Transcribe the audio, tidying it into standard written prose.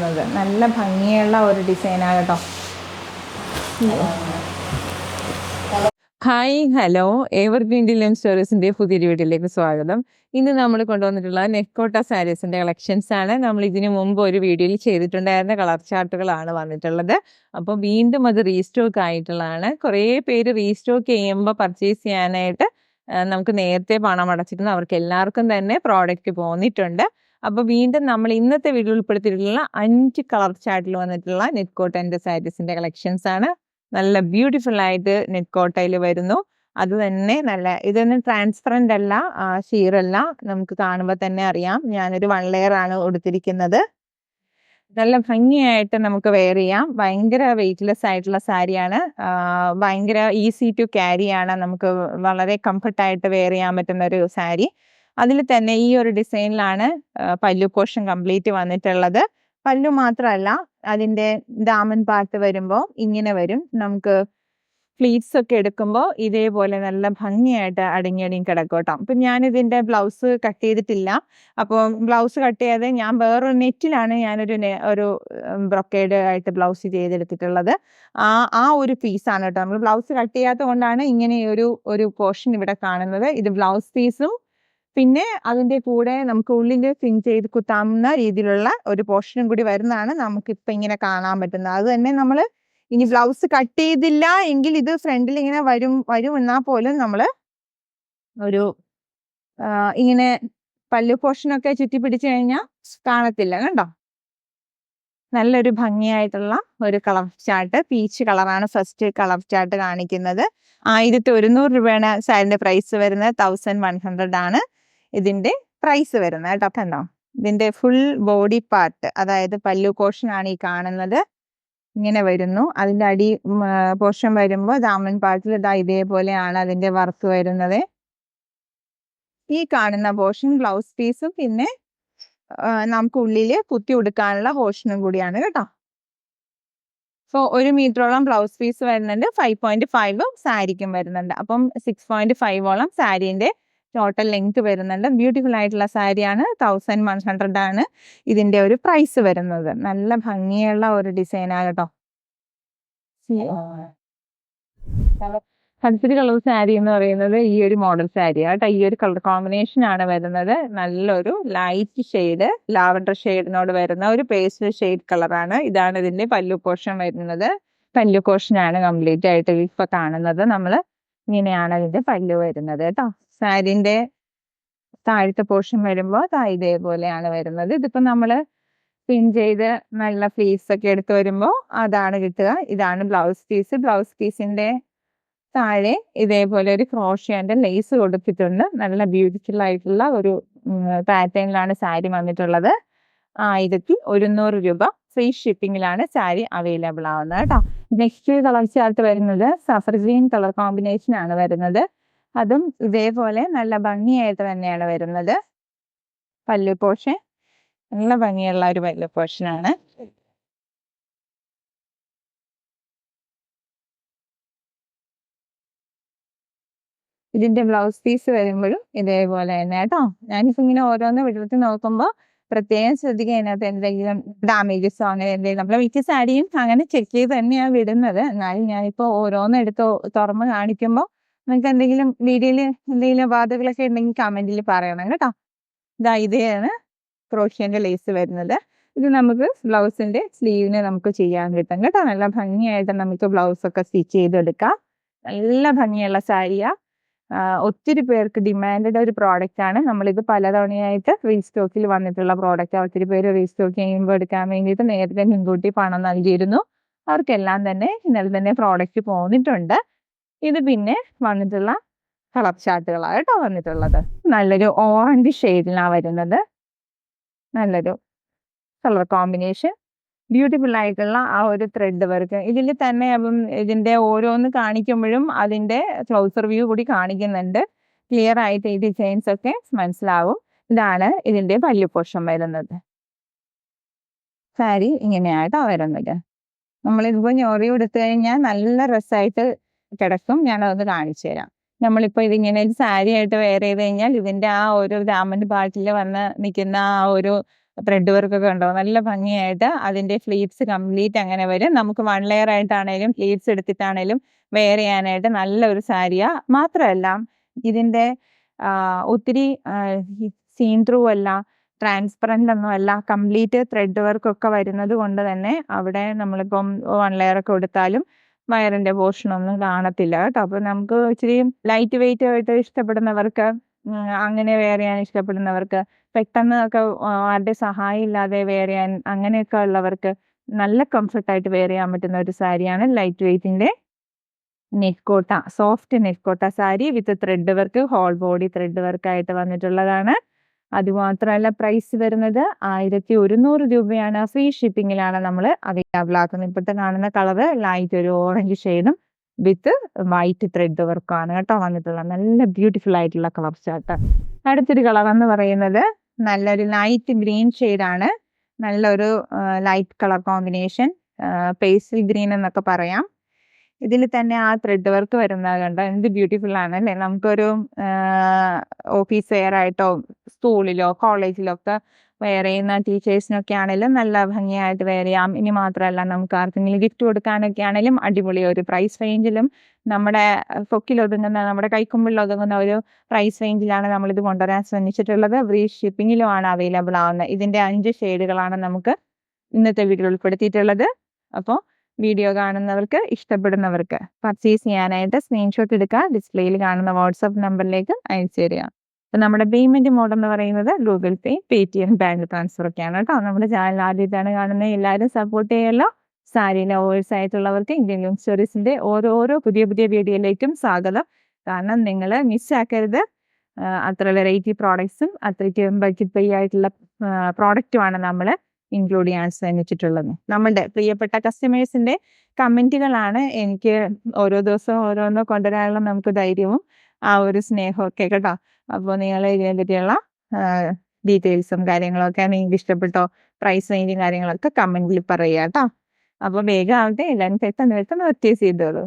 വരുന്നത്. നല്ല ഭംഗിയുള്ള ഒരു ഡിസൈനാണ് കേട്ടോ. ഹായ് ഹലോ, ഏവർക്കും ഇന്ത്യൻ സ്റ്റോറീസിൻ്റെ പുതിയൊരു വീഡിയോയിലേക്ക് സ്വാഗതം. ഇന്ന് നമ്മൾ കൊണ്ടുവന്നിട്ടുള്ള നെക്കോട്ട സാരീസിൻ്റെ കളക്ഷൻസ് ആണ്. നമ്മൾ ഇതിനു മുമ്പ് ഒരു വീഡിയോയിൽ ചെയ്തിട്ടുണ്ടായിരുന്ന കളർ ചാർട്ടുകളാണ് വന്നിട്ടുള്ളത്. അപ്പോൾ വീണ്ടും അത് റീസ്റ്റോക്ക് ആയിട്ടുള്ളതാണ്. കുറേ പേര് റീസ്റ്റോക്ക് ചെയ്യുമ്പോൾ പർച്ചേസ് ചെയ്യാനായിട്ട് നമുക്ക് നേരത്തെ പണം അടച്ചിരുന്നു, അവർക്ക് എല്ലാവർക്കും തന്നെ പ്രോഡക്റ്റ് പോന്നിട്ടുണ്ട്. അപ്പോൾ വീണ്ടും നമ്മൾ ഇന്നത്തെ വീഡിയോ ഉൾപ്പെടുത്തിയിട്ടുള്ള 5 കളർ ചാർട്ടിൽ വന്നിട്ടുള്ള നെക്കോട്ടൻ്റെ സാരീസിൻ്റെ കളക്ഷൻസ് ആണ്. നല്ല ബ്യൂട്ടിഫുൾ ആയിട്ട് നെറ്റ് കോട്ടയിൽ വരുന്നു. അത് തന്നെ നല്ല ഇതൊന്നും ട്രാൻസ്പെറൻ്റ് അല്ല, ഷീറല്ല. നമുക്ക് കാണുമ്പോൾ തന്നെ അറിയാം. ഞാനൊരു 1 ലെയർ ആണ് കൊടുത്തിരിക്കുന്നത്. നല്ല ഭംഗിയായിട്ട് നമുക്ക് വെയർ ചെയ്യാം. ഭയങ്കര വെയ്റ്റ്ലെസ് ആയിട്ടുള്ള സാരിയാണ്. ഭയങ്കര ഈസി ടു ക്യാരി ആണ്. നമുക്ക് വളരെ കംഫർട്ടായിട്ട് വെയർ ചെയ്യാൻ പറ്റുന്ന ഒരു സാരി. അതിൽ തന്നെ ഈ ഒരു ഡിസൈനിലാണ് പല്ലു പോർഷൻ കംപ്ലീറ്റ് വന്നിട്ടുള്ളത്. പല്ലു മാത്രമല്ല, അതിൻ്റെ ദാമൻ പാർട്ട് വരുമ്പോൾ ഇങ്ങനെ വരും. നമുക്ക് ഫ്ലീറ്റ്സ് ഒക്കെ എടുക്കുമ്പോൾ ഇതേപോലെ നല്ല ഭംഗിയായിട്ട് അടങ്ങി കിടക്കും കേട്ടോ. അപ്പം ഞാനിതിൻ്റെ ബ്ലൗസ് കട്ട് ചെയ്തിട്ടില്ല. അപ്പോൾ ബ്ലൗസ് കട്ട് ചെയ്യാതെ ഞാൻ വേറൊരു നെറ്റിലാണ് ഒരു ബ്രൊക്കേഡ് ആയിട്ട് ബ്ലൗസ് ചെയ്തെടുത്തിട്ടുള്ളത്. ആ ഒരു പീസാണ് കേട്ടോ. നമ്മൾ ബ്ലൗസ് കട്ട് ചെയ്യാത്തത് കൊണ്ടാണ് ഇങ്ങനെ ഒരു പോർഷൻ ഇവിടെ കാണുന്നത്. ഇത് ബ്ലൗസ് പീസും പിന്നെ അതിൻ്റെ കൂടെ നമുക്ക് ഉള്ളിൽ പിൻ ചെയ്ത് കുത്താവുന്ന രീതിയിലുള്ള ഒരു പോർഷനും കൂടി വരുന്നതാണ് നമുക്കിപ്പോൾ ഇങ്ങനെ കാണാൻ പറ്റുന്നത്. അത് തന്നെ നമ്മൾ ഇനി ബ്ലൗസ് കട്ട് ചെയ്തില്ല എങ്കിൽ ഇത് ഫ്രണ്ടിൽ ഇങ്ങനെ വരും എന്നാൽ പോലും നമ്മൾ ഒരു ഇങ്ങനെ പല്ലു പോർഷനൊക്കെ ചുറ്റി പിടിച്ചു കഴിഞ്ഞാൽ കാണത്തില്ല. കണ്ടോ, നല്ലൊരു ഭംഗിയായിട്ടുള്ള ഒരു കളർ ചാർട്ട്. പീച്ച് കളറാണ് ഫസ്റ്റ് കളർ ചാർട്ട് കാണിക്കുന്നത്. 1100 രൂപയാണ് സാരിൻ്റെ പ്രൈസ് വരുന്നത്. 1100 ആണ് ഇതിൻ്റെ പ്രൈസ് വരുന്നത് കേട്ടോ. കണ്ടോ, ഇതിൻ്റെ ഫുൾ ബോഡി പാർട്ട്, അതായത് പല്ലു പോർഷനാണ് ഈ കാണുന്നത്. ഇങ്ങനെ വരുന്നു. അതിൻ്റെ അടി പോർഷൻ വരുമ്പോൾ ദാമൻ പാർട്ടിൽ ഇതേപോലെയാണ് അതിൻ്റെ വർക്ക് വരുന്നത്. ഈ കാണുന്ന പോർഷൻ ബ്ലൗസ് പീസും പിന്നെ നമുക്ക് ഉള്ളിൽ കുത്തി ഉടുക്കാനുള്ള പോർഷനും കൂടിയാണ് കേട്ടോ. സോ 1 മീറ്ററോളം ബ്ലൗസ് പീസ് വരുന്നുണ്ട്. 5.5 സാരിക്കും വരുന്നുണ്ട്. അപ്പം 6.5ഓളം സാരീൻ്റെ ടോട്ടൽ ലെങ്ത് വരുന്നുണ്ട്. ബ്യൂട്ടിഫുൾ ആയിട്ടുള്ള സാരിയാണ്. 1100 ആണ് ഇതിൻ്റെ ഒരു പ്രൈസ് വരുന്നത്. നല്ല ഭംഗിയുള്ള ഒരു ഡിസൈനാണ് കേട്ടോ. കൺസിഡർ കളർ സാരി എന്ന് പറയുന്നത് ഈ ഒരു മോഡൽ സാരിയാണ് കേട്ടോ. ഈ ഒരു കളർ കോമ്പിനേഷൻ ആണ് വരുന്നത്. നല്ലൊരു ലൈറ്റ് ഷെയ്ഡ്, ലാവൻഡർ ഷെയ്ഡിനോട് വരുന്ന ഒരു പേസ്റ്റൽ ഷെയ്ഡ് കളറാണ്. ഇതാണ് ഇതിൻ്റെ പല്ലു പോർഷൻ വരുന്നത്. പല്ലു പോർഷനാണ് കംപ്ലീറ്റ് ആയിട്ട് ഇപ്പൊ കാണുന്നത്. നമ്മൾ ഇങ്ങനെയാണ് അതിൻ്റെ പല്ലു വരുന്നത് കേട്ടോ. സാരിൻ്റെ താഴത്തെ പോർഷൻ വരുമ്പോൾ ഇതേപോലെയാണ് വരുന്നത്. ഇതിപ്പോൾ നമ്മൾ പിൻ ചെയ്ത് നല്ല ഫ്ലീസ് ഒക്കെ എടുത്ത് വരുമ്പോൾ അതാണ് കിട്ടുക. ഇതാണ് ബ്ലൗസ് പീസ്. ബ്ലൗസ് പീസിൻ്റെ താഴെ ഇതേപോലെ ഒരു ക്രോഷ്യേൻ്റെ ലേസ് കൊടുത്തിട്ടുണ്ട്. നല്ല ബ്യൂട്ടിഫുൾ ആയിട്ടുള്ള ഒരു പാറ്റേണിലാണ് സാരി വന്നിട്ടുള്ളത്. 1100 രൂപ ഫ്രീ ഷിപ്പിങ്ങിലാണ് സാരി അവൈലബിൾ ആവുന്നത് കേട്ടോ. നെക്സ്റ്റ് കളർ ചാർട്ട് വരുന്നത് സഫർ ഗ്രീൻ കളർ കോമ്പിനേഷൻ ആണ് വരുന്നത്. അതും ഇതേപോലെ നല്ല ഭംഗിയായിട്ട് തന്നെയാണ് വരുന്നത്. പല്ലു പോർഷൻ നല്ല ഭംഗിയുള്ള ഒരു പല്ലു പോർഷനാണ്. ഇതിൻ്റെ ബ്ലൗസ് പീസ് വരുമ്പോഴും ഇതേപോലെ തന്നെ കേട്ടോ. ഞാനിപ്പോൾ ഇങ്ങനെ ഓരോന്ന് വിടർത്തി നോക്കുമ്പോൾ പ്രത്യേകം ശ്രദ്ധിക്കുക, അതിനകത്ത് എന്തെങ്കിലും ഡാമേജസോ അങ്ങനെ എന്തെങ്കിലും. നമ്മൾ മിക്ക സാരിയും അങ്ങനെ ചെക്ക് ചെയ്ത് തന്നെയാണ് വിടുന്നത്. എന്നാലും ഞാനിപ്പോൾ ഓരോന്ന് എടുത്ത് തുറന്ന് കാണിക്കുമ്പോൾ നിങ്ങൾക്ക് എന്തെങ്കിലും വീഡിയോയിൽ എന്തെങ്കിലും ബാധകളൊക്കെ ഉണ്ടെങ്കിൽ കമൻറ്റിൽ പറയണം കേട്ടോ. ഇതാണ് ക്രോഷ്യേൻ്റെ ലേസ് വരുന്നത്. ഇത് നമുക്ക് ബ്ലൗസിൻ്റെ സ്ലീവിന് നമുക്ക് ചെയ്യാൻ കിട്ടും കേട്ടോ. നല്ല ഭംഗിയായിട്ട് നമുക്ക് ബ്ലൗസൊക്കെ സ്റ്റിച്ച് ചെയ്തെടുക്കാം. നല്ല ഭംഗിയുള്ള സാരിയാണ്. ഒത്തിരി പേർക്ക് ഡിമാൻഡഡ് ഒരു പ്രോഡക്റ്റാണ്. നമ്മളിത് പലതവണയായിട്ട് റീസ്റ്റോക്കിൽ വന്നിട്ടുള്ള പ്രോഡക്റ്റാണ്. ഒത്തിരി പേര് റീസ്റ്റോക്ക് ചെയ്യുമ്പോൾ എടുക്കാൻ വേണ്ടിയിട്ട് നേരത്തെ മുൻകൂട്ടി പണം നൽകിയിരുന്നു. അവർക്കെല്ലാം തന്നെ ഇന്നലെ തന്നെ പ്രോഡക്റ്റ് പോന്നിട്ടുണ്ട്. ഇത് പിന്നെ വന്നിട്ടുള്ള കളർ ചാർട്ടുകളാണ് കേട്ടോ വന്നിട്ടുള്ളത്. നല്ലൊരു ഓറഞ്ച് ഷെയ്ഡിലാണ് വരുന്നത്. നല്ലൊരു കളർ കോമ്പിനേഷൻ, ബ്യൂട്ടിഫുൾ ആയിട്ടുള്ള ആ ഒരു ത്രെഡ് വർക്ക്. ഇതിൽ തന്നെ അപ്പം ഇതിൻ്റെ ഓരോന്ന് കാണിക്കുമ്പോഴും അതിൻ്റെ ക്ലോസർ വ്യൂ കൂടി കാണിക്കുന്നുണ്ട്. ക്ലിയർ ആയിട്ട് ഈ ഡിസൈൻസ് ഒക്കെ മനസ്സിലാവും. ഇതാണ് ഇതിൻ്റെ പല്ലു പോർഷൻ വരുന്നത്. സാരി ഇങ്ങനെയായിട്ടാണ് വരുന്നത്. നമ്മളിപ്പോൾ ഞൊറി എടുത്തു കഴിഞ്ഞാൽ നല്ല രസമായിട്ട് കിടക്കും. ഞാനതൊന്ന് കാണിച്ചു തരാം. നമ്മളിപ്പോൾ ഇതിങ്ങനെ ഒരു സാരി ആയിട്ട് വെയർ ചെയ്ത് കഴിഞ്ഞാൽ ഇതിൻ്റെ ആ ഒരു ദാമൻ പാർട്ടിൽ വന്ന് നിൽക്കുന്ന ആ ഒരു ത്രെഡ് വർക്കൊക്കെ ഉണ്ടോ നല്ല ഭംഗിയായിട്ട് അതിൻ്റെ ഫ്ലീറ്റ്സ് കംപ്ലീറ്റ് അങ്ങനെ വരും. നമുക്ക് 1 ലെയർ ആയിട്ടാണേലും ഫ്ലീറ്റ്സ് എടുത്തിട്ടാണേലും വെയർ ചെയ്യാനായിട്ട് നല്ലൊരു സാരിയാണ്. മാത്രമല്ല ഇതിൻ്റെ ഒത്തിരി സീൻ ത്രൂ അല്ല, ട്രാൻസ്പെറൻ്റ് ഒന്നും അല്ല, കംപ്ലീറ്റ് ത്രെഡ് വർക്കൊക്കെ വരുന്നത് കൊണ്ട് തന്നെ അവിടെ നമ്മളിപ്പം 1 ലെയർ ഒക്കെ എടുത്താലും വയറിൻ്റെ പോർഷനൊന്നും കാണത്തില്ല കേട്ടോ. അപ്പോൾ നമുക്ക് ഇച്ചിരി ലൈറ്റ് വെയിറ്റ് ആയിട്ട് ഇഷ്ടപ്പെടുന്നവർക്ക്, അങ്ങനെ വെയർ ചെയ്യാൻ ഇഷ്ടപ്പെടുന്നവർക്ക്, പെട്ടെന്ന് ഒക്കെ ആരുടെ സഹായം ഇല്ലാതെ വെയർ ചെയ്യാൻ അങ്ങനെയൊക്കെ ഉള്ളവർക്ക് നല്ല കംഫർട്ടായിട്ട് വെയർ ചെയ്യാൻ പറ്റുന്ന ഒരു സാരിയാണ് ലൈറ്റ് വെയ്റ്റിൻ്റെ നെക്കോട്ട. സോഫ്റ്റ് നെക്കോട്ട sari with thread work, whole body thread വർക്കായിട്ട് വന്നിട്ടുള്ളതാണ്. അതുമാത്രമല്ല പ്രൈസ് വരുന്നത് 1100 രൂപയാണ്. ഫ്രീ ഷിപ്പിങ്ങിലാണ് നമ്മൾ അവൈലബിൾ ആക്കുന്നത്. ഇപ്പോഴത്തെ കാണുന്ന കളറ് ലൈറ്റ് ഒരു ഓറഞ്ച് ഷെയ്ഡും വിത്ത് വൈറ്റ് ത്രെഡ് വർക്കാണ് കേട്ടോ വന്നിട്ടുള്ളത്. നല്ല ബ്യൂട്ടിഫുൾ ആയിട്ടുള്ള കളർ ചാർട്ട്. അടുത്തൊരു കളർ എന്ന് പറയുന്നത് നല്ലൊരു ലൈറ്റ് ഗ്രീൻ ഷെയ്ഡാണ്. നല്ലൊരു light colour combination, pastel green എന്നൊക്കെ പറയാം. ഇതിൽ തന്നെ ആ ത്രെഡ് വർക്ക് വരുന്നത് കണ്ടോ എന്ത് ബ്യൂട്ടിഫുൾ ആണ് അല്ലേ. നമുക്കൊരു ഓഫീസ് വെയർ ആയിട്ടോ സ്കൂളിലോ കോളേജിലോ ഒക്കെ വെയർ ചെയ്യുന്ന ടീച്ചേഴ്സിനൊക്കെ ആണെങ്കിലും നല്ല ഭംഗിയായിട്ട് വെയർ ചെയ്യാം. ഇനി മാത്രമല്ല നമുക്ക് ആർക്കെങ്കിലും ഗിഫ്റ്റ് കൊടുക്കാനൊക്കെ ആണെങ്കിലും അടിപൊളി ഒരു പ്രൈസ് റേഞ്ചിലും നമ്മുടെ കൊക്കിലൊതുങ്ങുന്ന, നമ്മുടെ കൈക്കുമ്പിളിലൊതുങ്ങുന്ന ഒരു പ്രൈസ് റേഞ്ചിലാണ് നമ്മളിത് കൊണ്ടുവരാൻ ശ്രമിച്ചിട്ടുള്ളത്. ഫ്രീ ഷിപ്പിങ്ങിലുമാണ് അവൈലബിൾ ആവുന്നത്. ഇതിൻ്റെ 5 ഷെയ്ഡുകളാണ് നമുക്ക് ഇന്നത്തെ വീഡിയോ ഉൾപ്പെടുത്തിയിട്ടുള്ളത്. അപ്പോൾ വീഡിയോ കാണുന്നവർക്ക്, ഇഷ്ടപ്പെടുന്നവർക്ക് പർച്ചേസ് ചെയ്യാനായിട്ട് സ്ക്രീൻഷോട്ട് എടുക്കുക, ഡിസ്പ്ലേയിൽ കാണുന്ന വാട്സപ്പ് നമ്പറിലേക്ക് അയച്ചു തരിക. അപ്പോൾ നമ്മുടെ പേയ്മെൻറ്റ് മോഡ് എന്ന് പറയുന്നത് ഗൂഗിൾ പേ, പേടിഎം, ബാങ്ക് ട്രാൻസ്ഫർ ഒക്കെയാണ് കേട്ടോ. നമ്മുടെ ചാനൽ ആദ്യമായിട്ടാണ് കാണുന്നത്, എല്ലാവരും സപ്പോർട്ട് ചെയ്യുമല്ലോ. സാരി ലവേഴ്സ് ആയിട്ടുള്ളവർക്ക് ഇന്ത്യൻ ലൂം സ്റ്റോറീസിൻ്റെ ഓരോ പുതിയ വീഡിയോയിലേക്കും സ്വാഗതം. കാരണം നിങ്ങൾ മിസ്സാക്കരുത്. അത്ര വെറൈറ്റി പ്രോഡക്ട്സും അത്രയ്ക്ക് ബഡ്ജറ്റ് ഫ്രീ ആയിട്ടുള്ള പ്രോഡക്റ്റുമാണ് നമ്മൾ ഇൻക്ലൂഡ് ചെയ്യാൻ ശ്രമിച്ചിട്ടുള്ളത്. നമ്മുടെ പ്രിയപ്പെട്ട കസ്റ്റമേഴ്സിൻ്റെ കമൻറ്റുകളാണ് എനിക്ക് ഓരോ ദിവസവും ഓരോന്നോ കൊണ്ടുവരാനുള്ള നമുക്ക് ധൈര്യവും ആ ഒരു സ്നേഹമൊക്കെ കേട്ടോ. അപ്പോൾ നിങ്ങൾ ഇതിനെ പറ്റിയുള്ള ഡീറ്റെയിൽസും കാര്യങ്ങളൊക്കെ നിങ്ങൾക്ക് ഇഷ്ടപ്പെട്ടോ, പ്രൈസ് റേഞ്ചും കാര്യങ്ങളൊക്കെ കമൻറ്റിൽ പറയുക കേട്ടോ. അപ്പോൾ വേഗം ആവട്ടെ, എല്ലാവരും പെട്ടെന്ന് പർച്ചേസ് ചെയ്തോളൂ.